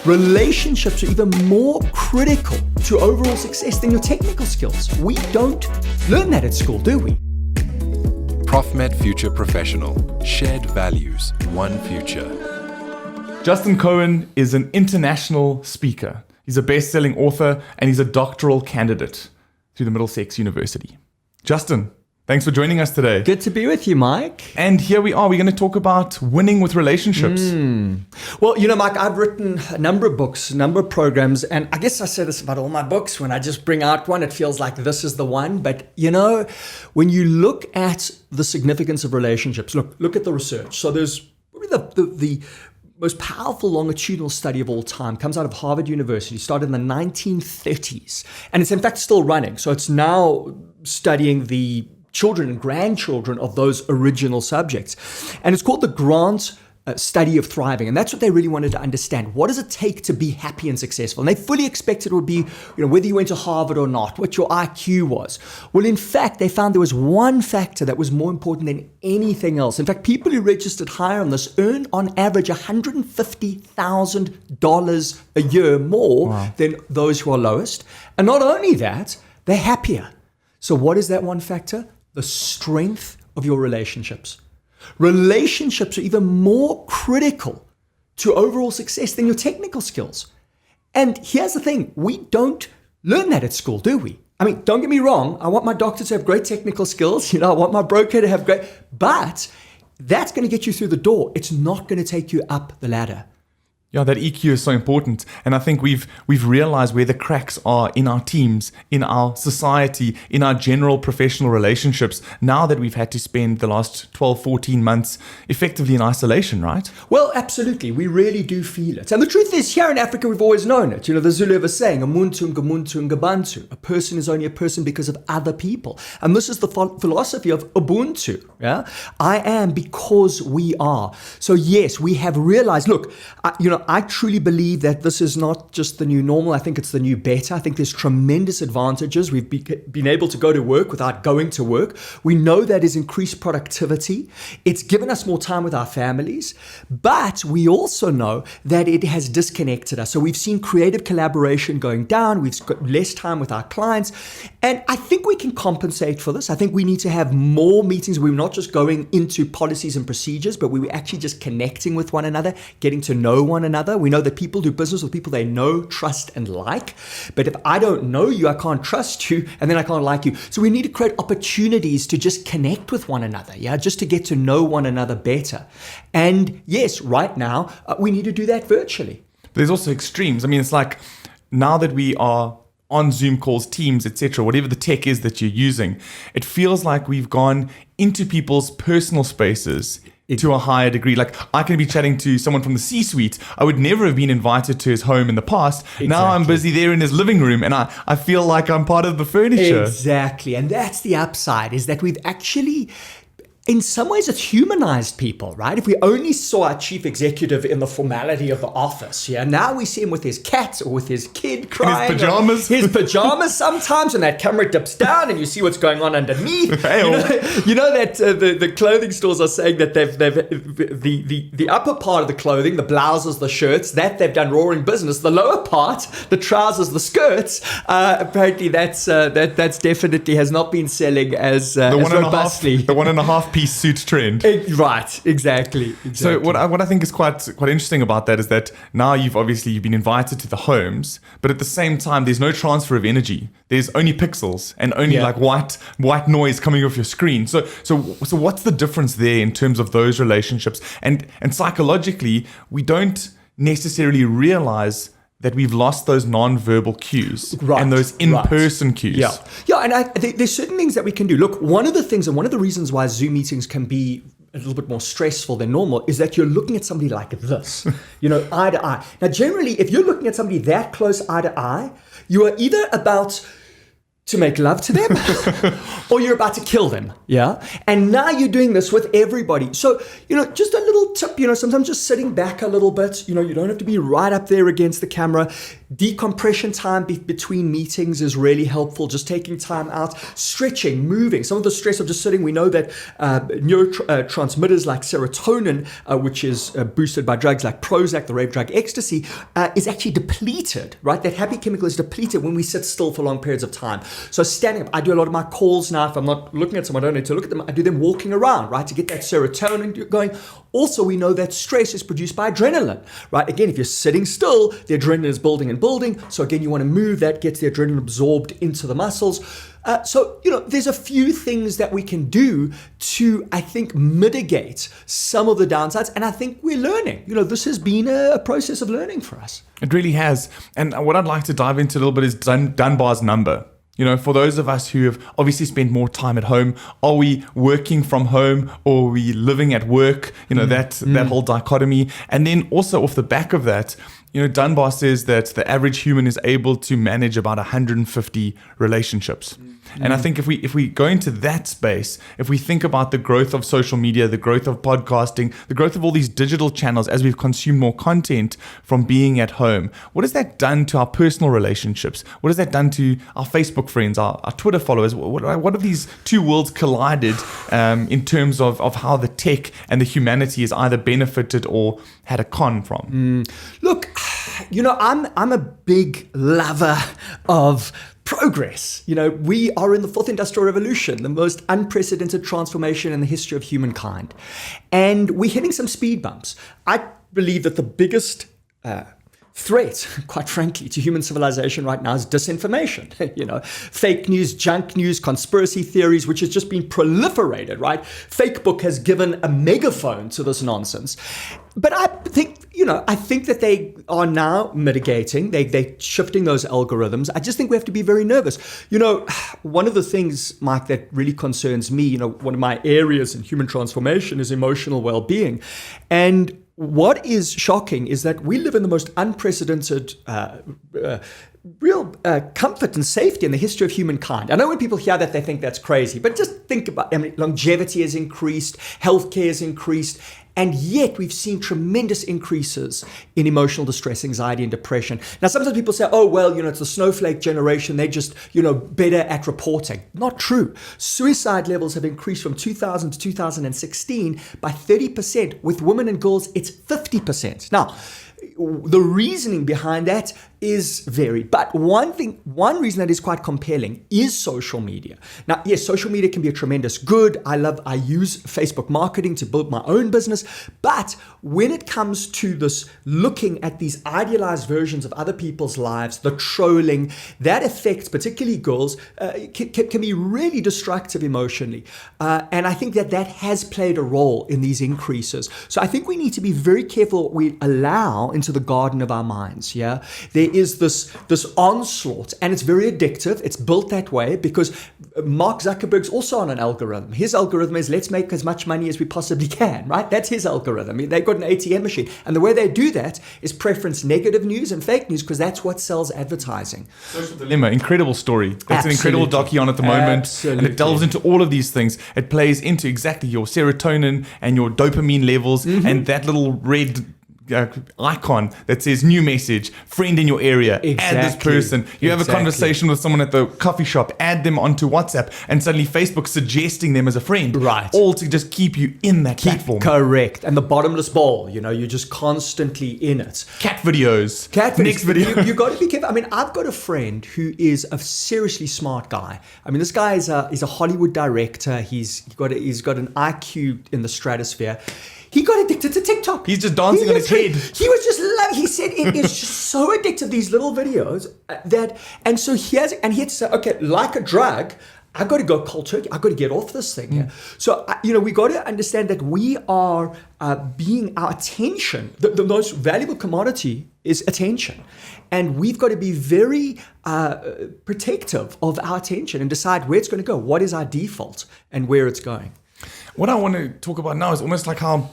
Relationships are even more critical to overall success than your technical skills. We don't learn that at school, do we? ProfMed Future Professional. Shared values, one future. Justin Cohen is an international speaker. He's a best-selling author and he's a doctoral candidate to the Middlesex University. Justin, thanks for joining us today. Good to be with you, Mike. And here we are. We're going to talk about winning with relationships. Well, Mike, I've written a number of books, a number of programs, and I guess I say this about all my books. When I just bring out one, it feels like this is the one. But, when you look at the significance of relationships, look at the research. So there's probably the most powerful longitudinal study of all time, comes out of Harvard University, started in the 1930s. And it's in fact still running. So it's now studying the children and grandchildren of those original subjects. And it's called the Grant Study of Thriving. And that's what they really wanted to understand. What does it take to be happy and successful? And they fully expected it would be, whether you went to Harvard or not, what your IQ was. Well, in fact, they found there was one factor that was more important than anything else. In fact, people who registered higher on this earn on average $150,000 a year more than those who are lowest. And not only that, they're happier. So what is that one factor? The strength of your relationships. Relationships are even more critical to overall success than your technical skills. And here's the thing, we don't learn that at school, do we? I mean, don't get me wrong, I want my doctor to have great technical skills, I want my broker to have great, but that's going to get you through the door. It's not going to take you up the ladder. Yeah, that EQ is so important. And I think we've realized where the cracks are in our teams, in our society, in our general professional relationships, now that we've had to spend the last 12, 14 months effectively in isolation, right? Well, absolutely. We really do feel it. And the truth is, here in Africa, we've always known it. The Zulu have a saying, Umuntu ngumuntu ngabantu. A person is only a person because of other people. And this is the philosophy of Ubuntu. Yeah, I am because we are. So yes, we have realized, look, I truly believe that this is not just the new normal. I think it's the new better. I think there's tremendous advantages. We've been able to go to work without going to work. We know that has increased productivity. It's given us more time with our families, but we also know that it has disconnected us. So we've seen creative collaboration going down. We've got less time with our clients. And I think we can compensate for this. I think we need to have more meetings. We're not just going into policies and procedures, but we were actually just connecting with one another, getting to know one another. We know that people do business with people they know, trust, and like. But if I don't know you, I can't trust you, and then I can't like you. So we need to create opportunities to just connect with one another, just to get to know one another better. And yes, right now, we need to do that virtually. There's also extremes. I mean, it's like now that we are on Zoom calls, Teams, etc., whatever the tech is that you're using, it feels like we've gone into people's personal spaces to a higher degree. Like I can be chatting to someone from the C-suite. I would never have been invited to his home in the past. Exactly. Now I'm busy there in his living room and I feel like I'm part of the furniture. Exactly. And that's the upside, is that we've actually, in some ways, it's humanized people, right? If we only saw our chief executive in the formality of the office, now we see him with his cat or with his kid crying. In his pajamas. His pajamas sometimes, and that camera dips down and you see what's going on underneath. You know that the clothing stores are saying that they've the upper part of the clothing, the blouses, the shirts, that they've done roaring business. The lower part, the trousers, the skirts, apparently that's definitely has not been selling as robustly. The 1.5 piece suit trend. Right, exactly. So what I think is quite interesting about that is that now you've been invited to the homes, but at the same time there's no transfer of energy. There's only pixels and only like white noise coming off your screen. So what's the difference there in terms of those relationships? And psychologically, we don't necessarily realize that we've lost those non-verbal cues and those in-person cues. And there's certain things that we can do. Look, one of the things and one of the reasons why Zoom meetings can be a little bit more stressful than normal is that you're looking at somebody like this, eye to eye. Now, generally, if you're looking at somebody that close eye to eye, you are either about to make love to them or you're about to kill them. Yeah. And now you're doing this with everybody. So, just a little tip, sometimes just sitting back a little bit, you don't have to be right up there against the camera. Decompression time between meetings is really helpful. Just taking time out, stretching, moving. Some of the stress of just sitting, we know that neurotransmitters like serotonin, which is boosted by drugs like Prozac, the rave drug ecstasy, is actually depleted, right? That happy chemical is depleted when we sit still for long periods of time. So standing up, I do a lot of my calls now. If I'm not looking at someone, I don't need to look at them. I do them walking around, right? To get that serotonin going. Also, we know that stress is produced by adrenaline, right? Again, if you're sitting still, the adrenaline is building and building. So again, you want to move, that gets the adrenaline absorbed into the muscles. So there's a few things that we can do to, I think, mitigate some of the downsides. And I think we're learning. This has been a process of learning for us. It really has. And what I'd like to dive into a little bit is Dunbar's number. For those of us who have obviously spent more time at home, are we working from home or are we living at work? That whole dichotomy. And then also off the back of that, Dunbar says that the average human is able to manage about 150 relationships. And I think if we go into that space, if we think about the growth of social media, the growth of podcasting, the growth of all these digital channels as we've consumed more content from being at home, what has that done to our personal relationships? What has that done to our Facebook friends, our Twitter followers? What have these two worlds collided in terms of how the tech and the humanity has either benefited or had a con from? Look, I'm a big lover of progress. We are in the fourth industrial revolution, the most unprecedented transformation in the history of humankind. And we're hitting some speed bumps. I believe that the biggest threat, quite frankly, to human civilization right now is disinformation. Fake news, junk news, conspiracy theories, which has just been proliferated, right? Facebook has given a megaphone to this nonsense. But I think that they are now mitigating. They're shifting those algorithms. I just think we have to be very nervous. One of the things, Mike, that really concerns me, one of my areas in human transformation is emotional well-being. And what is shocking is that we live in the most unprecedented real comfort and safety in the history of humankind. I know when people hear that, they think that's crazy, but just think about, longevity has increased, healthcare has increased, and yet we've seen tremendous increases in emotional distress, anxiety, and depression. Now, sometimes people say, oh, well, it's the snowflake generation. They're just, better at reporting. Not true. Suicide levels have increased from 2000 to 2016 by 30%. With women and girls, it's 50%. Now, the reasoning behind that is varied. But one reason that is quite compelling is social media. Now, yes, social media can be a tremendous good. I use Facebook marketing to build my own business. But when it comes to this looking at these idealized versions of other people's lives, the trolling, that affects particularly girls, can be really destructive emotionally. And I think that has played a role in these increases. So I think we need to be very careful what we allow into the garden of our minds. Yeah, there is this onslaught, and it's very addictive. It's built that way because Mark Zuckerberg's also on an algorithm. His algorithm is let's make as much money as we possibly can, right? That's his algorithm. They've got an ATM machine, and the way they do that is preference negative news and fake news because that's what sells advertising. Social Dilemma, incredible story. That's an incredible docu on at the moment. Absolutely. And it delves into all of these things. It plays into exactly your serotonin and your dopamine levels and that little red icon that says new message, friend in your area, add this person. You have a conversation with someone at the coffee shop, add them onto WhatsApp, and suddenly Facebook's suggesting them as a friend. Right. All to just keep you in that platform. Correct. And the bottomless bowl, you're just constantly in it. Cat videos. Next video. You got to be careful. I've got a friend who is a seriously smart guy. This guy is a Hollywood director. He's got an IQ in the stratosphere. He got addicted to TikTok. He's just dancing on his head. He was just he said it is just so addictive, these little videos and so he had to say, okay, like a drug, I got to go cold turkey. I got to get off this thing. Yeah. So, we got to understand that we are being our attention. The most valuable commodity is attention. And we've got to be very protective of our attention and decide where it's going to go. What is our default and where it's going. What I want to talk about now is almost like how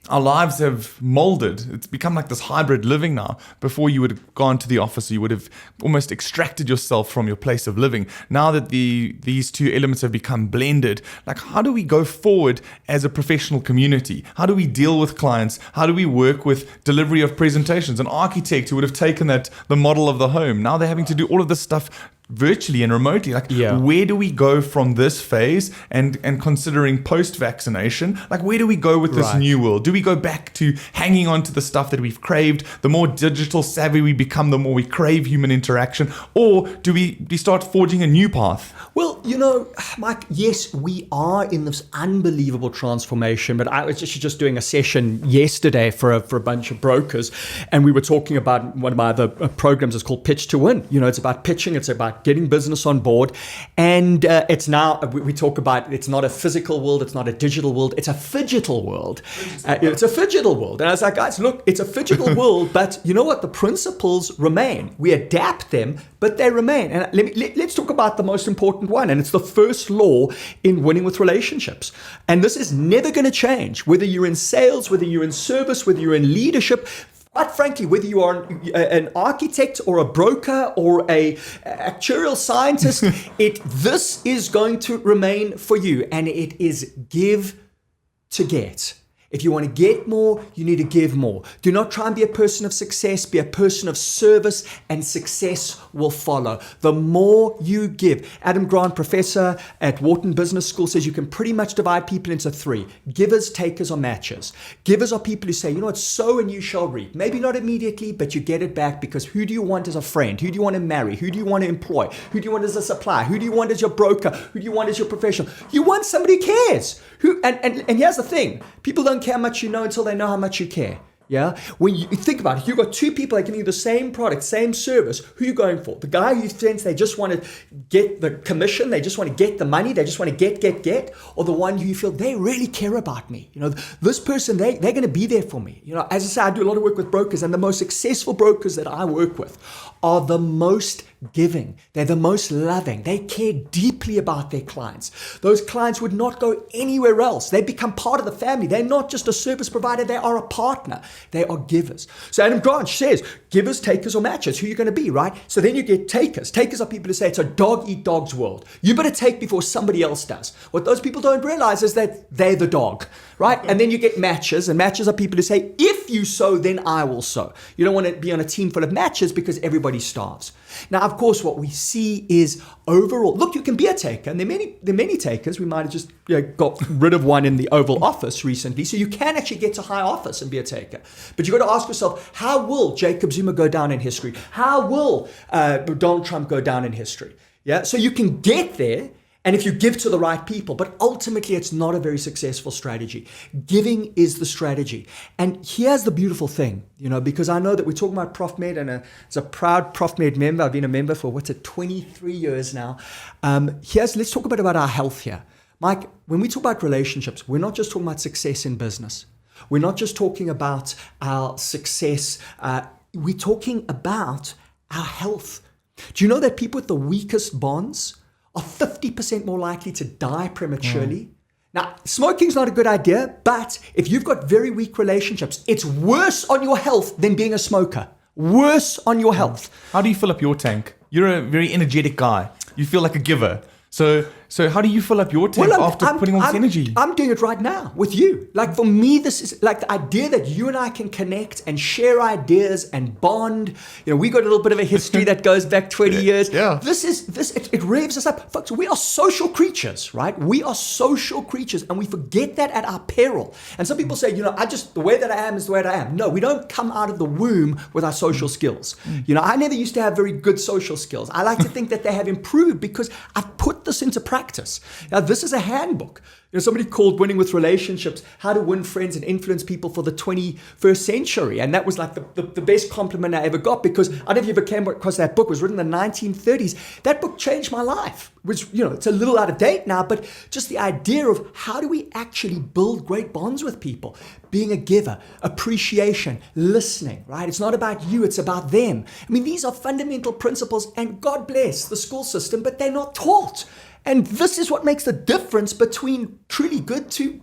our lives have molded. It's become like this hybrid living now. Before, you would have gone to the office, you would have almost extracted yourself from your place of living. Now that these two elements have become blended, like, how do we go forward as a professional community? How do we deal with clients? How do we work with delivery of presentations? An architect who would have taken the model of the home, now they're having to do all of this stuff virtually and remotely. Like, where do we go from this phase, and considering post-vaccination, like, where do we go with this new world? Do we go back to hanging on to the stuff that we've craved? The more digital savvy we become, the more we crave human interaction. Or do we start forging a new path? Well, Mike, yes, we are in this unbelievable transformation, but I was just doing a session yesterday for a bunch of brokers, and we were talking about one of my other programs is called Pitch to Win. It's about pitching, it's about getting business on board, and it's now, we talk about, it's not a physical world, it's not a digital world, it's a phygital world. It's a phygital world. And I was like, guys, look, it's a phygital world, but you know what? The principles remain. We adapt them, but they remain. And let's talk about the most important one, and it's the first law in winning with relationships. And this is never going to change, whether you're in sales, whether you're in service, whether you're in leadership. Quite frankly, whether you are an architect or a broker or a actuarial scientist, this is going to remain for you, and it is give to get. If you want to get more, you need to give more. Do not try and be a person of success, be a person of service, and success will follow. The more you give. Adam Grant, professor at Wharton Business School, says you can pretty much divide people into three: givers, takers, or matchers. Givers are people who say, it's sow and you shall reap. Maybe not immediately, but you get it back, because who do you want as a friend? Who do you want to marry? Who do you want to employ? Who do you want as a supplier? Who do you want as your broker? Who do you want as your professional? You want somebody who cares. And here's the thing. People don't care how much you know until they know how much you care. Yeah. When you think about it, you've got two people that are giving you the same product, same service. Who are you going for? The guy who thinks they just want to get the commission, they just want to get the money, they just want to get, or the one who you feel they really care about me. This person, they're going to be there for me. As I say, I do a lot of work with brokers, and the most successful brokers that I work with are the most giving. They're the most loving. They care deeply about their clients. Those clients would not go anywhere else. They become part of the family. They're not just a service provider. They are a partner. They are givers. So Adam Grant says, givers, takers, or matchers. Who are you going to be, right? So then you get takers. Takers are people who say it's a dog-eat-dog's world. You better take before somebody else does. What those people don't realize is that they're the dog, right? And then you get matchers, and matchers are people who say, if you sow, then I will sow. You don't want to be on a team full of matchers because everybody starves. Now, of course, what we see is overall, look, you can be a taker, and there are many takers. We might have just got rid of one in the Oval Office recently, so you can actually get to high office and be a taker. But you've got to ask yourself, how will Jacob Zuma go down in history? How will Donald Trump go down in history? Yeah, so you can get there, and if you give to the right people, but ultimately it's not a very successful strategy. Giving is the strategy. And here's the beautiful thing, because I know that we're talking about ProfMed, and as a proud ProfMed member, I've been a member for 23 years now. Let's talk a bit about our health here. Mike, when we talk about relationships, we're not just talking about success in business. We're not just talking about our success. We're talking about our health. Do you know that people with the weakest bonds are 50% more likely to die prematurely? Now, smoking's not a good idea, but if you've got very weak relationships, it's worse on your health than being a smoker. Worse on your health. How do you fill up your tank? You're a very energetic guy. You feel like a giver. So how do you fill up your tank after putting all this energy? I'm doing it right now with you. Like, for me, this is like the idea that you and I can connect and share ideas and bond. We got a little bit of a history that goes back 20 years. Yeah. It revs us up. Folks, we are social creatures, right? We are social creatures, and we forget that at our peril. And some people say, the way that I am is the way that I am. No, we don't come out of the womb with our social skills. I never used to have very good social skills. I like to think that they have improved because I've put this into practice. Now, this is a handbook. Somebody called Winning with Relationships, How to Win Friends and Influence People for the 21st Century. And that was like the best compliment I ever got, because I don't know if you ever came across that book. It was written in the 1930s. That book changed my life. Which, it's a little out of date now, but just the idea of how do we actually build great bonds with people? Being a giver, appreciation, listening, right? It's not about you, it's about them. I mean, these are fundamental principles, and God bless the school system, but they're not taught. And this is what makes the difference between truly good to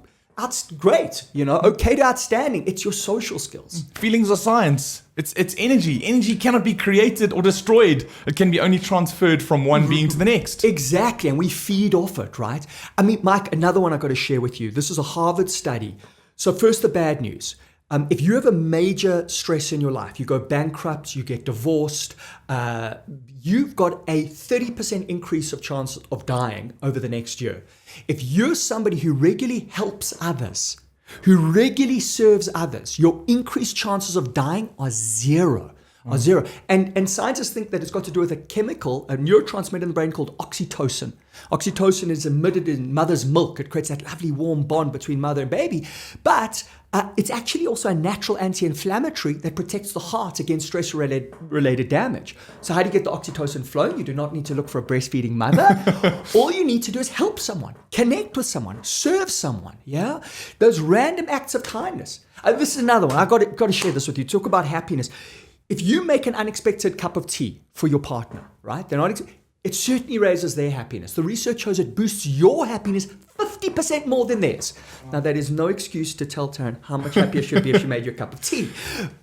great, okay to outstanding. It's your social skills. Feelings are science. It's energy. Energy cannot be created or destroyed. It can be only transferred from one being to the next. Exactly, and we feed off it, right? I mean, Mike, another one I've got to share with you. This is a Harvard study. So first, the bad news. If you have a major stress in your life, you go bankrupt, you get divorced, you've got a 30% increase of chance of dying over the next year. If you're somebody who regularly helps others, who regularly serves others, your increased chances of dying are zero. And scientists think that it's got to do with a chemical, a neurotransmitter in the brain called oxytocin. Oxytocin is emitted in mother's milk. It creates that lovely warm bond between mother and baby. But it's actually also a natural anti-inflammatory that protects the heart against stress-related damage. So how do you get the oxytocin flowing? You do not need to look for a breastfeeding mother. All you need to do is help someone, connect with someone, serve someone. Yeah, those random acts of kindness. This is another one. I got to share this with you. Talk about happiness. If you make an unexpected cup of tea for your partner, right? It certainly raises their happiness. The research shows it boosts your happiness 50% more than theirs. Now, that is no excuse to tell Taryn how much happier she'd be if she made you a cup of tea.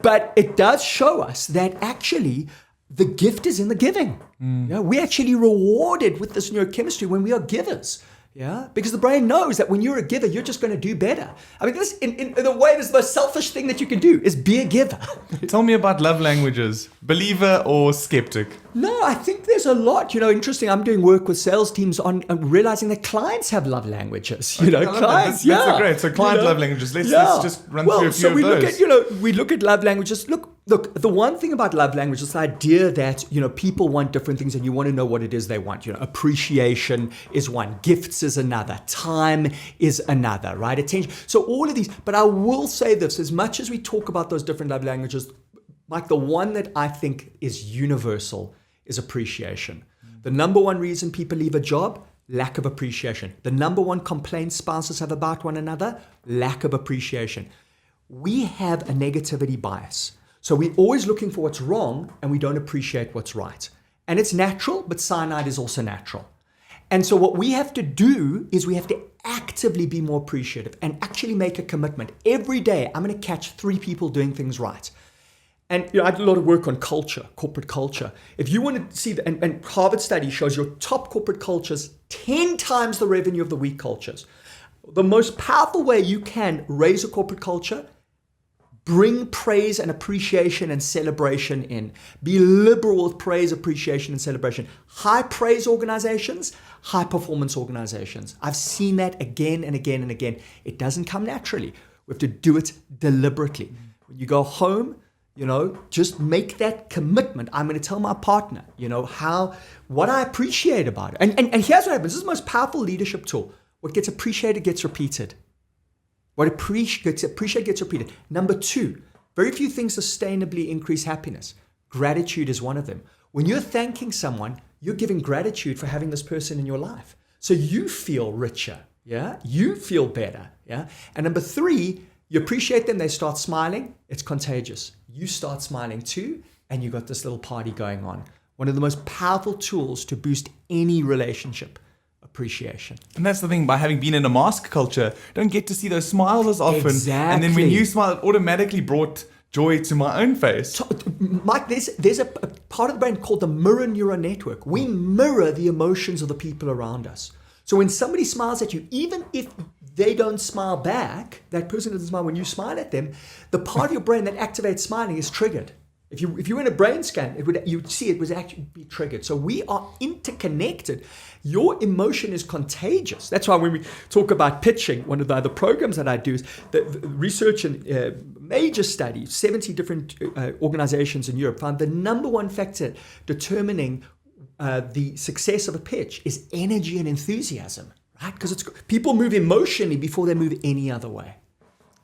But it does show us that actually the gift is in the giving. Yeah, we're actually rewarded with this neurochemistry when we are givers. Yeah, because the brain knows that when you're a giver, you're just going to do better. I mean, this in a way, this is the most selfish thing that you can do is be a giver. Tell me about love languages. Believer or skeptic? No, I think there's a lot. Interesting. I'm doing work with sales teams on realizing that clients have love languages. Clients. That's great. So client love languages. Let's just run through a few of those. We look at love languages. Look, the one thing about love language is the idea that, people want different things and you want to know what it is they want. Appreciation is one, gifts is another, time is another, right? Attention. So all of these, but I will say this, as much as we talk about those different love languages, Mike, the one that I think is universal is appreciation. The number one reason people leave a job, lack of appreciation. The number one complaint spouses have about one another, lack of appreciation. We have a negativity bias. So we're always looking for what's wrong and we don't appreciate what's right. And it's natural, but cyanide is also natural. And so what we have to do is we have to actively be more appreciative and actually make a commitment. Every day, I'm going to catch 3 people doing things right. And I did a lot of work on culture, corporate culture. If you want to see, and Harvard study shows your top corporate cultures 10 times the revenue of the weak cultures. The most powerful way you can raise a corporate culture, bring praise and appreciation and celebration in. Be liberal with praise, appreciation, and celebration. High praise organizations, high performance organizations. I've seen that again and again and again. It doesn't come naturally. We have to do it deliberately. When you go home, just make that commitment. I'm going to tell my partner, what I appreciate about it. And here's what happens. This is the most powerful leadership tool. What gets appreciated gets repeated. What gets appreciated gets repeated. Number 2, very few things sustainably increase happiness. Gratitude is one of them. When you're thanking someone, you're giving gratitude for having this person in your life. So you feel richer. Yeah. You feel better. Yeah. And number 3, you appreciate them. They start smiling. It's contagious. You start smiling too. And you got this little party going on. One of the most powerful tools to boost any relationship. Appreciation. And that's the thing, by having been in a mask culture, don't get to see those smiles as often. Exactly. And then when you smile, it automatically brought joy to my own face. Mike, there's a part of the brain called the mirror neuron network. We mirror the emotions of the people around us. So when somebody smiles at you, even if they don't smile back, that person doesn't smile when you smile at them, the part of your brain that activates smiling is triggered. If you were in a brain scan, you'd see it would actually be triggered. So we are interconnected. Your emotion is contagious. That's why when we talk about pitching, one of the other programs that I do is the research and major study, 70 different organizations in Europe found the number one factor determining the success of a pitch is energy and enthusiasm, right? Because people move emotionally before they move any other way.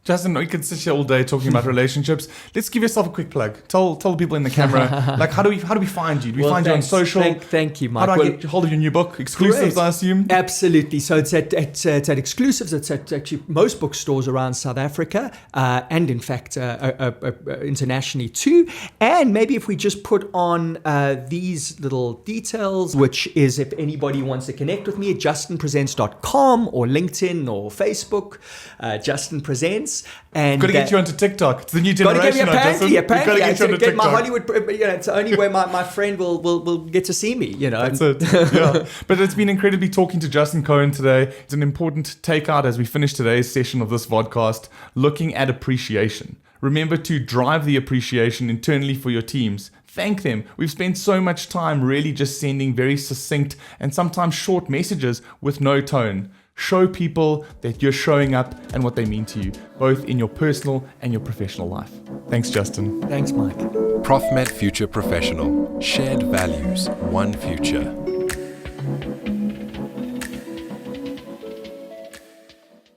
Justin, we could sit here all day talking about relationships. Let's give yourself a quick plug. Tell the people in the camera, like, how do we find you? Do we find you on social? Thank you, Mike. How do I get hold of your new book? Exclusives, Great. I assume? Absolutely. So it's at Exclusives. It's at actually most bookstores around South Africa, and in fact internationally too. And maybe if we just put on these little details, which is if anybody wants to connect with me at justinpresents.com or LinkedIn or Facebook, Justin Presents. And Got to get you onto TikTok. It's the new Got to generation. get me apparently. Got to get you onto Get my TikTok. Hollywood. It's the only way my friend will get to see me. You know. That's it. Yeah. But it's been incredibly talking to Justin Cohen today. It's an important takeout as we finish today's session of this vodcast, looking at appreciation. Remember to drive the appreciation internally for your teams. Thank them. We've spent so much time really just sending very succinct and sometimes short messages with no tone. Show people that you're showing up and what they mean to you, both in your personal and your professional life. Thanks, Justin. Thanks, Mike. ProfMed Future Professional. Shared values, one future.